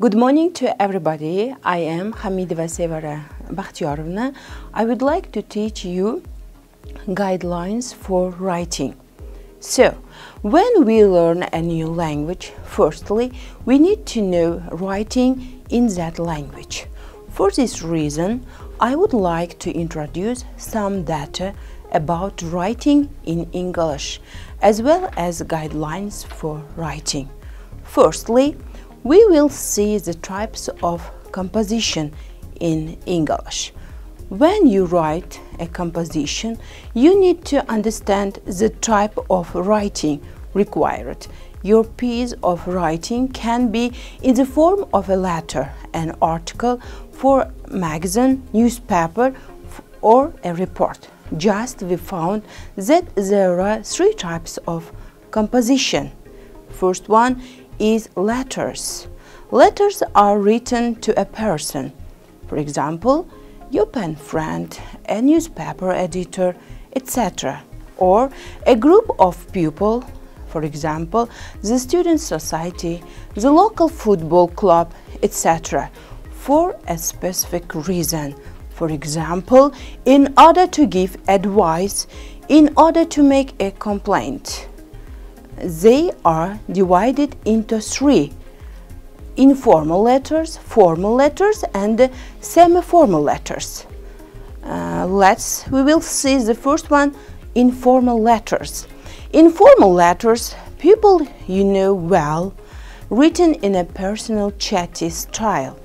Good morning to everybody. I am Xamidova Sevara Xamidova. I would like to teach you guidelines for writing. So, when we learn a new language, firstly, we need to know writing in that language. For this reason, I would like to introduce some data about writing in English, as well as guidelines for writing. Firstly, we will see the types of composition in English. When you write a composition, you need to understand the type of writing required. Your piece of writing can be in the form of a letter, an article for magazine, newspaper, or a report. Just we found that there are three types of composition. First one is letters. Letters are written to a person. For example, your pen friend, a newspaper editor, etc. Or a group of people, for example, the student society, the local football club, etc. for a specific reason. For example, in order to give advice, in order to make a complaint. They are divided into three: informal letters, formal letters, and semi-formal letters. We will see the first one, informal letters. Informal letters, people you know well, written in a personal chatty style.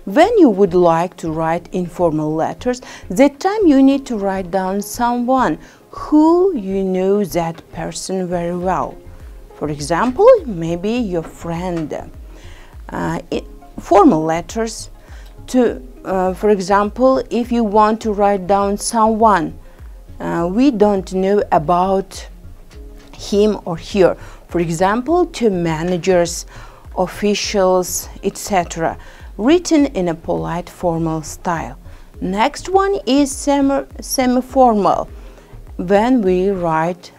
When you would like to write informal letters, that time you need to write down someone who you know that person very well. For example, maybe your friend. Formal letters, for example, if you want to write down someone we don't know about him or her. For example, to managers, officials, etc. written in a polite formal style. Next one is semi-formal. When we write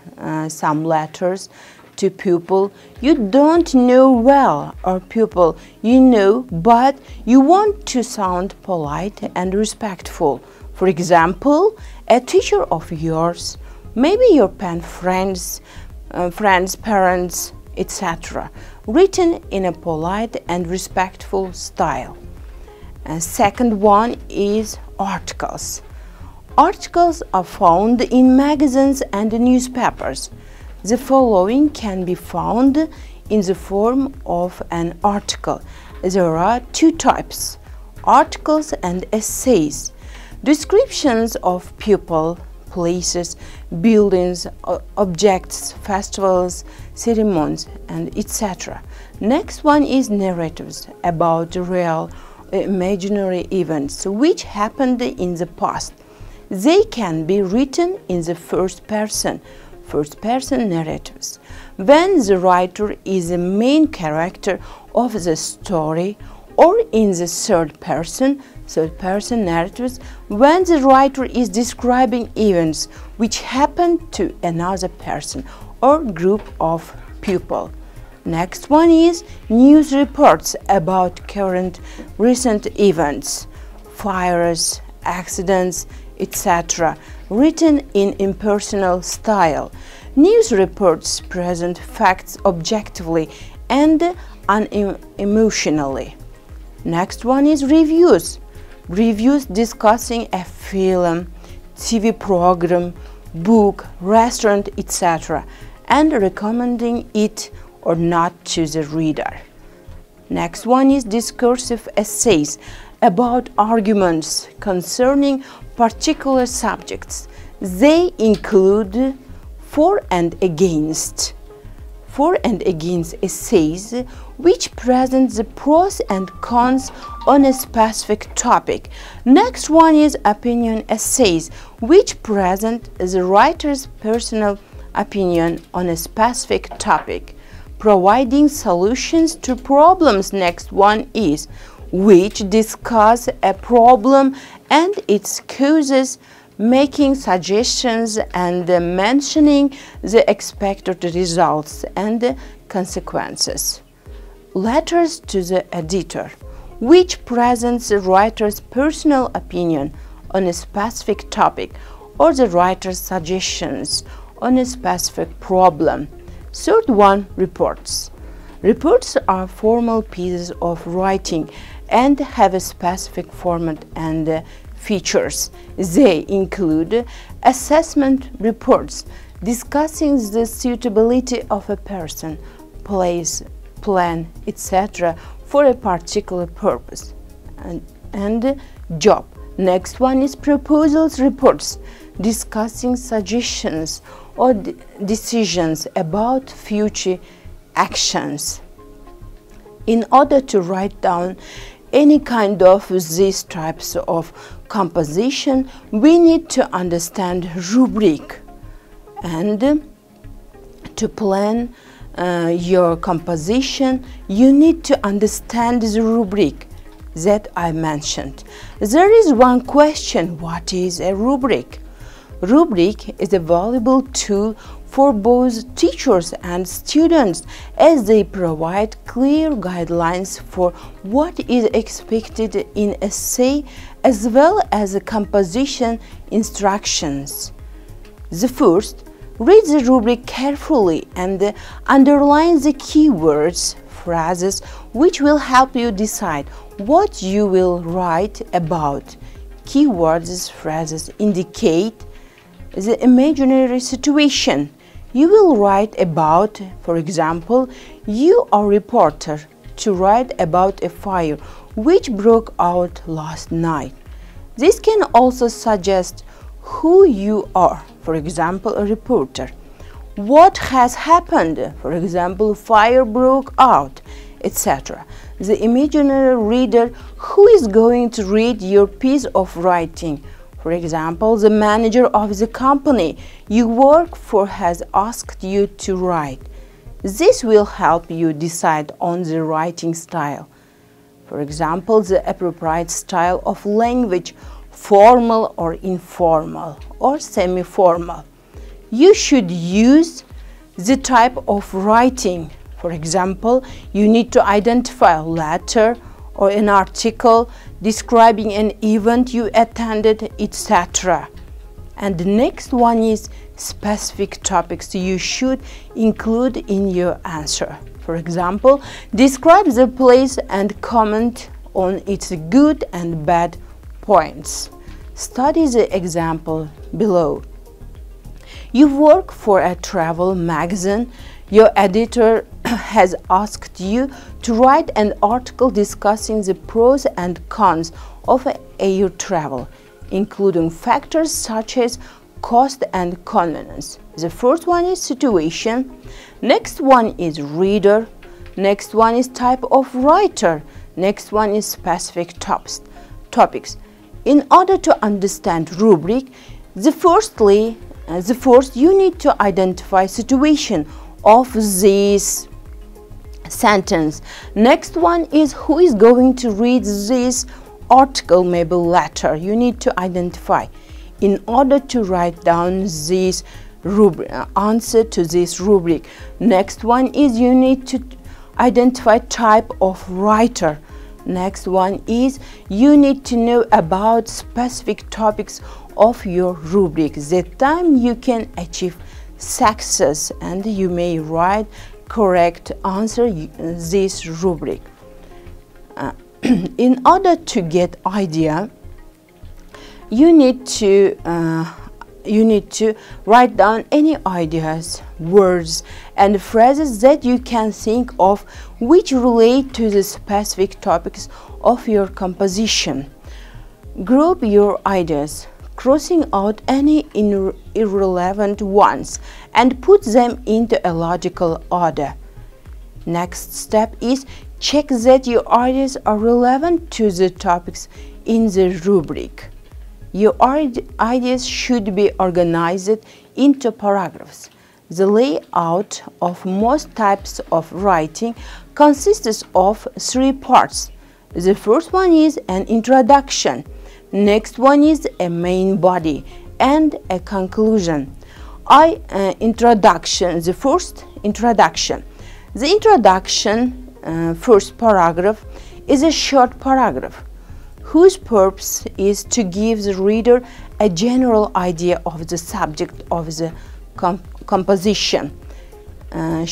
some letters to people you don't know well, or people you know but you want to sound polite and respectful. For example, a teacher of yours, maybe your pen friends, parents, etc. written in a polite and respectful style. Second one is articles. Articles are found in magazines and newspapers. The following can be found in the form of an article. There are two types: articles and essays. Descriptions of people, places, buildings, objects, festivals, ceremonies, and etc. Next one is narratives about real, imaginary events which happened in the past. They can be written in the first person narratives, when the writer is the main character of the story, or in the third person narratives, when the writer is describing events which happened to another person or group of people. Next one is news reports about current recent events, fires, accidents, etc. written in impersonal style. News reports present facts objectively and unemotionally. Next one is reviews. Reviews discussing a film, TV program, book, restaurant, etc. and recommending it or not to the reader. Next one is discursive essays about arguments concerning particular subjects. They include for and against essays which present the pros and cons on a specific topic. Next one is opinion essays which present the writer's personal opinion on a specific topic, providing solutions to problems. Next one is which discuss a problem and its causes, making suggestions and mentioning the expected results and consequences. Letters to the editor, which presents the writer's personal opinion on a specific topic or the writer's suggestions on a specific problem. Third one, reports. Reports are formal pieces of writing and have a specific format and features. They include assessment reports discussing the suitability of a person, place, plan, etc. for a particular purpose and job. Next one is proposals reports discussing suggestions or decisions about future actions. In order to write down any kind of these types of composition, we need to understand rubric, and to plan your composition, you need to understand the rubric that I mentioned. There is one question: what is a rubric? Rubric is a valuable tool for both teachers and students, as they provide clear guidelines for what is expected in essay as well as composition instructions. The first, read the rubric carefully and underline the keywords, phrases which will help you decide what you will write about. Keywords, phrases indicate the imaginary situation you will write about. For example, you are a reporter to write about a fire which broke out last night. This can also suggest who you are. For example, a reporter. What has happened? For example, fire broke out, etc. The imaginary reader who is going to read your piece of writing. For example, the manager of the company you work for has asked you to write. This will help you decide on the writing style. For example, the appropriate style of language, formal or informal or semi-formal. You should use the type of writing. For example, you need to identify a letter or an article describing an event you attended, etc. And the next one is specific topics you should include in your answer. For example, describe the place and comment on its good and bad points. Study the example below. You work for a travel magazine. Your editor has asked you to write an article discussing the pros and cons of air travel, including factors such as cost and convenience. The first one is situation. Next one is reader. Next one is type of writer. Next one is specific topics. In order to understand rubric, first you need to identify situation of this sentence. Next one is who is going to read this article, maybe letter. You need to identify in order to write down this rubric, answer to this rubric. Next one is you need to identify type of writer. Next one is you need to know about specific topics of your rubric. That time you can achieve success and you may write correct answer this rubric. In order to get idea, you need to write down any ideas, words and phrases that you can think of which relate to the specific topics of your composition. Group your ideas, crossing out any irrelevant ones and put them into a logical order. Next step is check that your ideas are relevant to the topics in the rubric. Your ideas should be organized into paragraphs. The layout of most types of writing consists of 3 parts. The first one is an introduction. Next one is a main body and a conclusion. Introduction. The first introduction. The introduction first paragraph is a short paragraph whose purpose is to give the reader a general idea of the subject of the composition and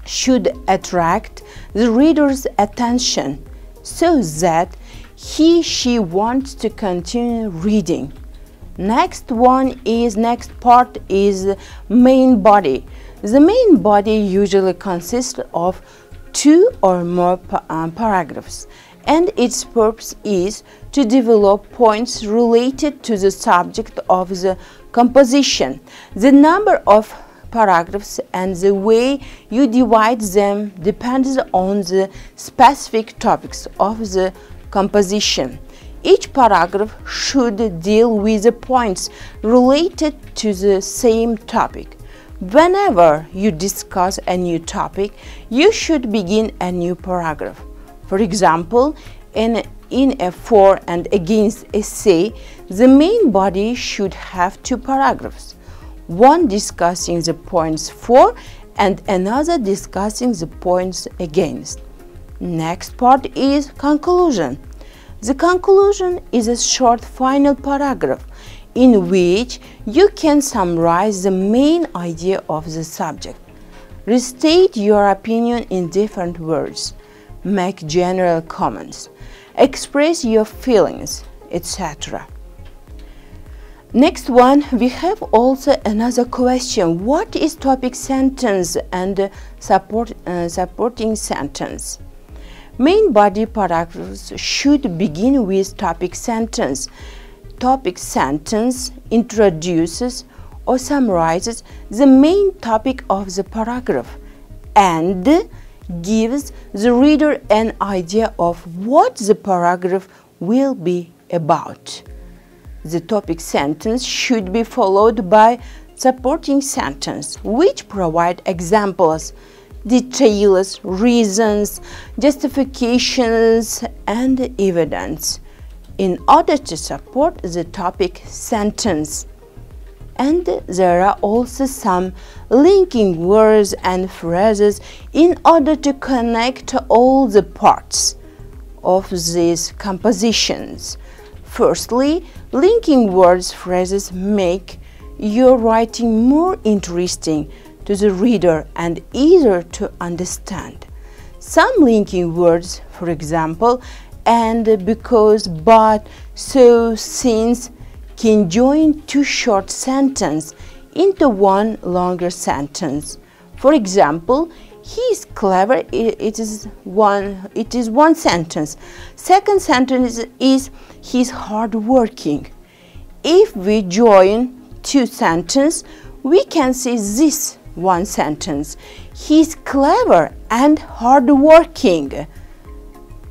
should attract the reader's attention so that she wants to continue reading. Next part is main body. The main body usually consists of 2 or more paragraphs, and its purpose is to develop points related to the subject of the composition. The number of paragraphs and the way you divide them depends on the specific topics of the composition. Each paragraph should deal with the points related to the same topic. Whenever you discuss a new topic, you should begin a new paragraph. For example, in a for and against essay, the main body should have 2 paragraphs, one discussing the points for and another discussing the points against. Next part is conclusion. The conclusion is a short final paragraph in which you can summarize the main idea of the subject. Restate your opinion in different words, make general comments, express your feelings, etc. Next one, we have also another question. What is topic sentence and supporting sentence? Main body paragraphs should begin with topic sentence. Topic sentence introduces or summarizes the main topic of the paragraph and gives the reader an idea of what the paragraph will be about. The topic sentence should be followed by supporting sentence, which provide examples, details, reasons, justifications, and evidence in order to support the topic sentence. And there are also some linking words and phrases in order to connect all the parts of these compositions. Firstly, linking words phrases make your writing more interesting to the reader and easier to understand. Some linking words, for example, and, because, but, so, since, can join 2 short sentences into 1 longer sentence. For example, he is clever, it is one sentence. Second sentence is he is hardworking. If we join 2 sentences, we can say this one sentence. He is clever and hardworking.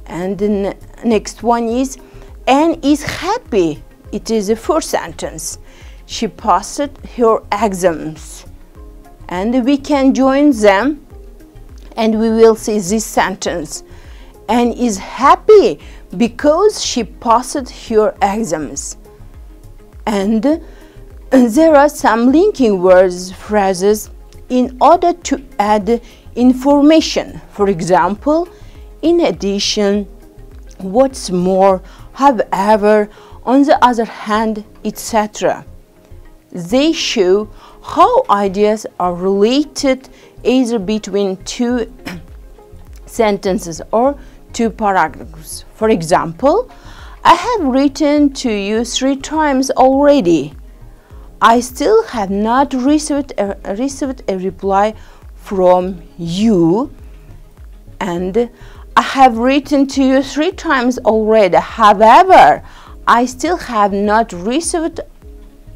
And the next one is Anne is happy. It is the first sentence. She passed her exams. And we can join them and we will see this sentence. Anne is happy because she passed her exams. And there are some linking words, phrases in order to add information. For example, in addition, what's more, however, on the other hand, etc. They show how ideas are related either between 2 sentences or 2 paragraphs. For example, I have written to you 3 times already. I still have not received a reply from you. And I have written to you 3 times already. However, I still have not received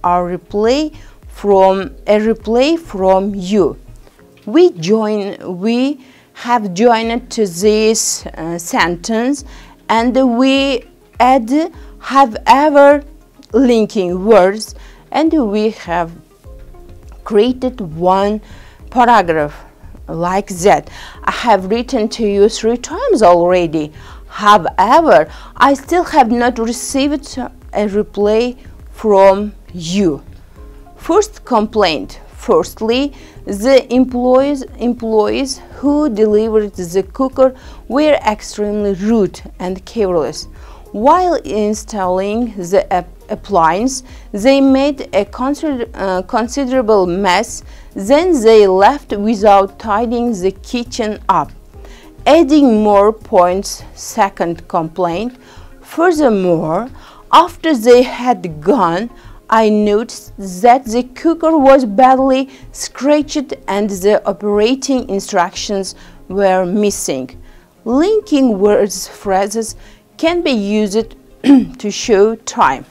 a reply from you. We have joined to this sentence and we add however linking words, and we have created 1 paragraph like that. I have written to you 3 times already. However, I still have not received a reply from you. First complaint. Firstly, the employees who delivered the cooker were extremely rude and careless. While installing the appliance, they made a considerable mess. Then they left without tidying the kitchen up. Adding more points, second complaint. Furthermore, after they had gone, I noticed that the cooker was badly scratched and the operating instructions were missing. Linking words phrases can be used to show time.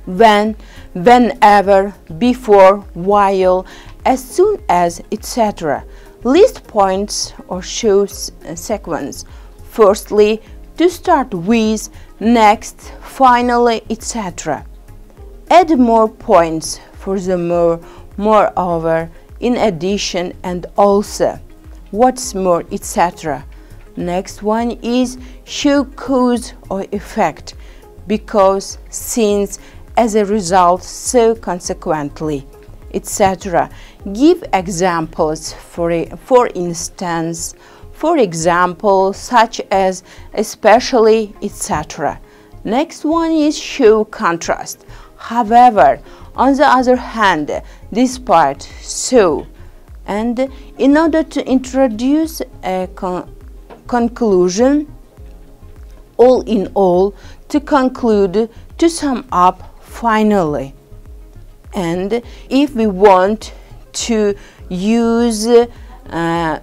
When, whenever, before, while, as soon as, etc. List points or show sequence. Firstly, to start with, next, finally, etc. Add more points, furthermore, moreover, in addition, and also. What's more, etc. Next one is show cause or effect. Because, since, as a result, so consequently, etc. Give examples, for instance, for example, such as, especially, etc. Next one is show contrast. However, on the other hand, despite, so, and in order to introduce a conclusion, all in all, to conclude, to sum up, finally. And if we want to use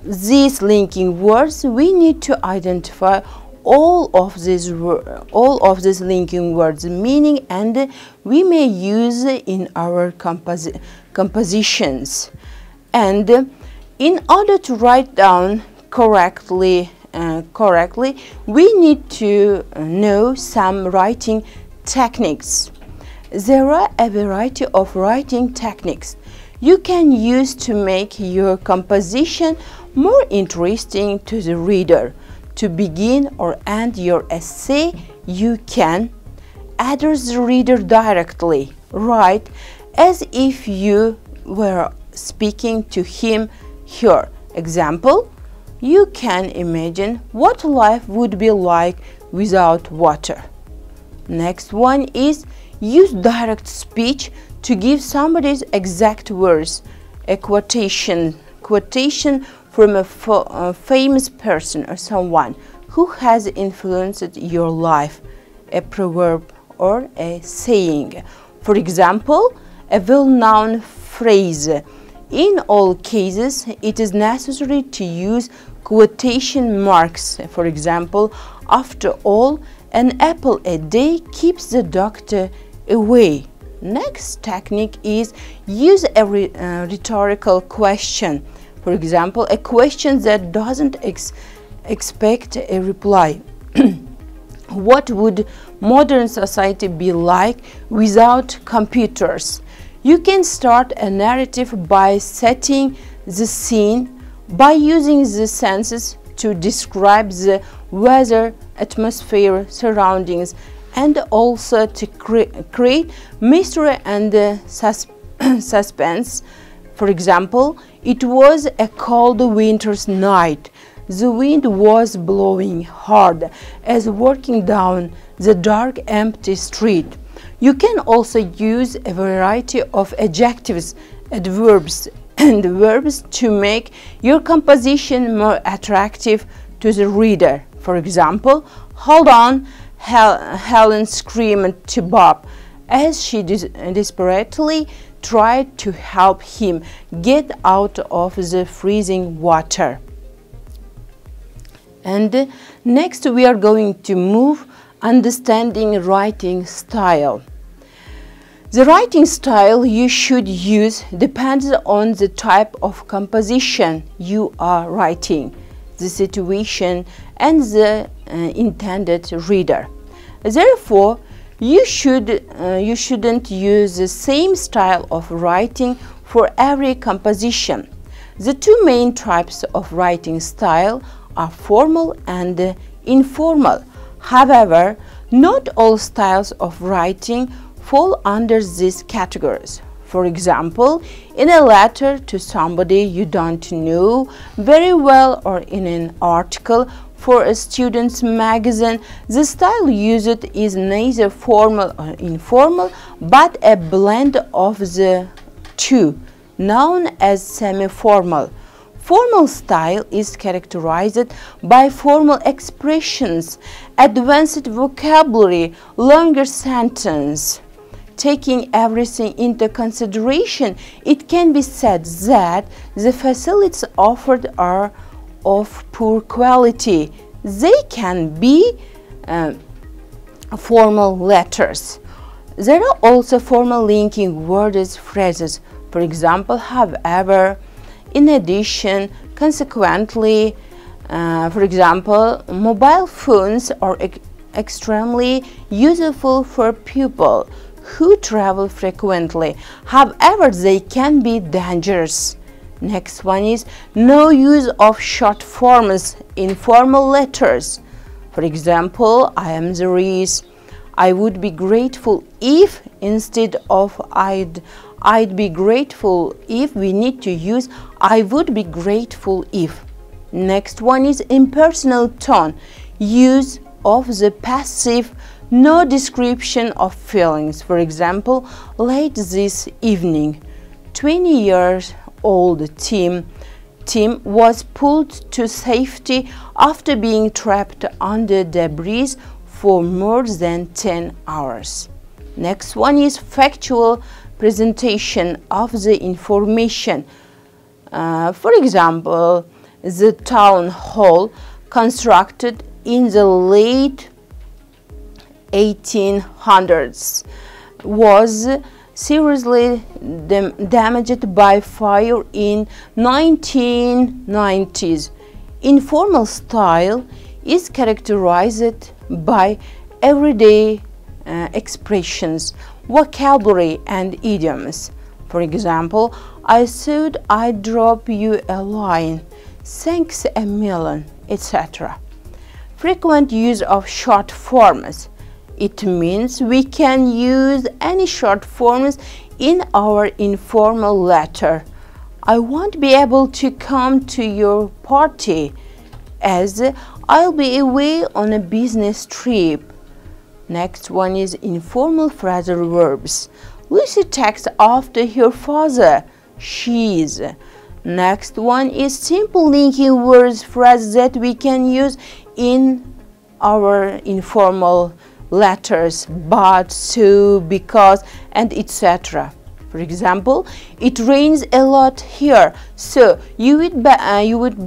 these linking words, we need to identify all of these linking words meaning, and we may use in our compositions. And in order to write down correctly, we need to know some writing techniques. There are a variety of writing techniques you can use to make your composition more interesting to the reader. To begin or end your essay, you can address the reader directly. Write as if you were speaking to him, her. Example, you can imagine what life would be like without water. Next one is use direct speech to give somebody's exact words. A quotation from a famous person or someone who has influenced your life. A proverb or a saying. For example, a well-known phrase. In all cases, it is necessary to use quotation marks. For example, after all, an apple a day keeps the doctor away. Next technique is use a rhetorical question. For example, a question that doesn't expect a reply. What would modern society be like without computers? You can start a narrative by setting the scene, by using the senses to describe the weather, atmosphere, surroundings, and also to create mystery and suspense. For example, it was a cold winter's night. The wind was blowing hard as walking down the dark, empty street. You can also use a variety of adjectives, adverbs, and verbs to make your composition more attractive to the reader. For example, hold on, Helen screamed to Bob as she desperately tried to help him get out of the freezing water. And next we are going to move understanding writing style. The writing style you should use depends on the type of composition you are writing, the situation, and the intended reader. Therefore, you shouldn't use the same style of writing for every composition. The two main types of writing style are formal and informal. However, not all styles of writing fall under these categories. For example, in a letter to somebody you don't know very well, or in an article for a student's magazine, the style used is neither formal or informal, but a blend of the two, known as semi-formal. Formal style is characterized by formal expressions, advanced vocabulary, longer sentence. Taking everything into consideration, it can be said that the facilities offered are of poor quality. They can be formal letters. There are also formal linking words, phrases. For example, however, in addition, consequently. For example, mobile phones are extremely useful for people who travel frequently. However, they can be dangerous. Next one is no use of short forms in formal letters. For example, I am Zariz. I would be grateful if, instead of I'd be grateful if, we need to use I would be grateful if. Next one is impersonal tone, use of the passive, no description of feelings. For example, late this evening, 20-year-old Tim was pulled to safety after being trapped under debris for more than 10 hours. Next one is factual presentation of the information. For example, the town hall, constructed in the late 1800s, was seriously damaged by fire in 1990s. Informal style is characterized by everyday expressions, vocabulary and idioms. For example, I thought I'd drop you a line, thanks a million, etc. Frequent use of short forms. It means we can use any short forms in our informal letter. I won't be able to come to your party as I'll be away on a business trip. Next one is informal phrasal verbs. Lucy takes after her father, she's. Next one is simple linking words, phrases that we can use in our informal letters, but, so, because, and etc. For example, it rains a lot here, so you would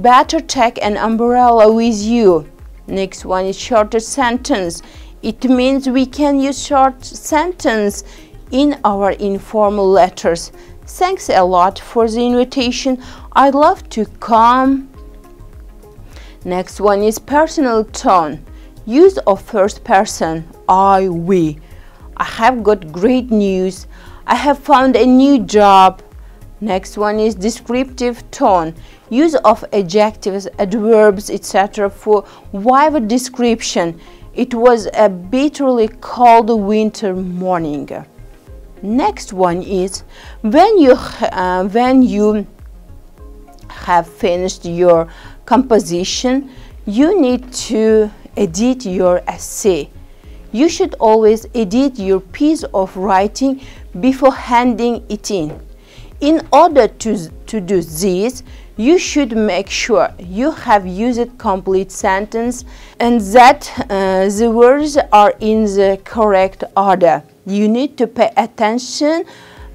better take an umbrella with you. Next one is shorter sentence. It means we can use short sentence in our informal letters. Thanks a lot for the invitation. I'd love to come. Next one is personal tone. Use of first person, I, we. I have got great news. I have found a new job. Next one is descriptive tone. Use of adjectives, adverbs, etc. for vivid description. It was a bitterly cold winter morning. Next one is when you have finished your composition, you need to edit your essay. You should always edit your piece of writing before handing it in. In order to do this, you should make sure you have used complete sentence and that the words are in the correct order. You need to pay attention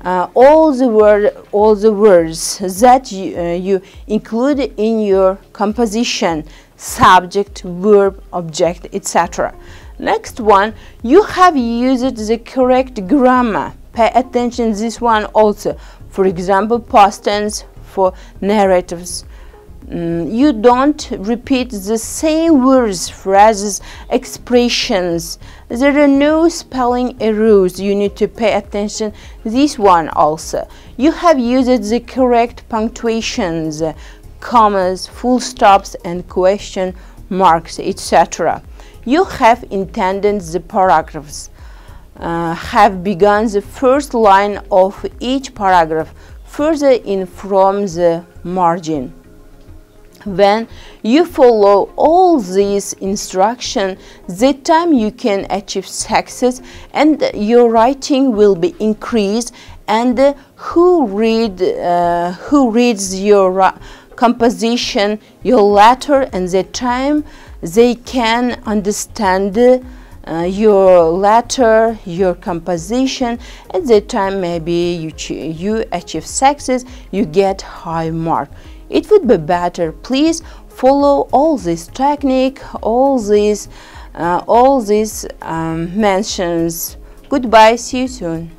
all the words that you include in your composition, subject, verb, object, etc. Next one, you have used the correct grammar. Pay attention this one also. For example, past tense for narratives. You don't repeat the same words, phrases, expressions. There are no spelling errors. You need to pay attention this one also. You have used the correct punctuations, commas, full stops and question marks, etc. You have intended the paragraphs. have begun the first line of each paragraph further in from the margin. When you follow all these instructions, the time you can achieve success and your writing will be increased, and who reads your composition, your letter, and the time they can understand your letter, your composition. At the time maybe you achieve success, you get high mark. It would be better, please follow all this technique, all these mentions. Goodbye, see you soon.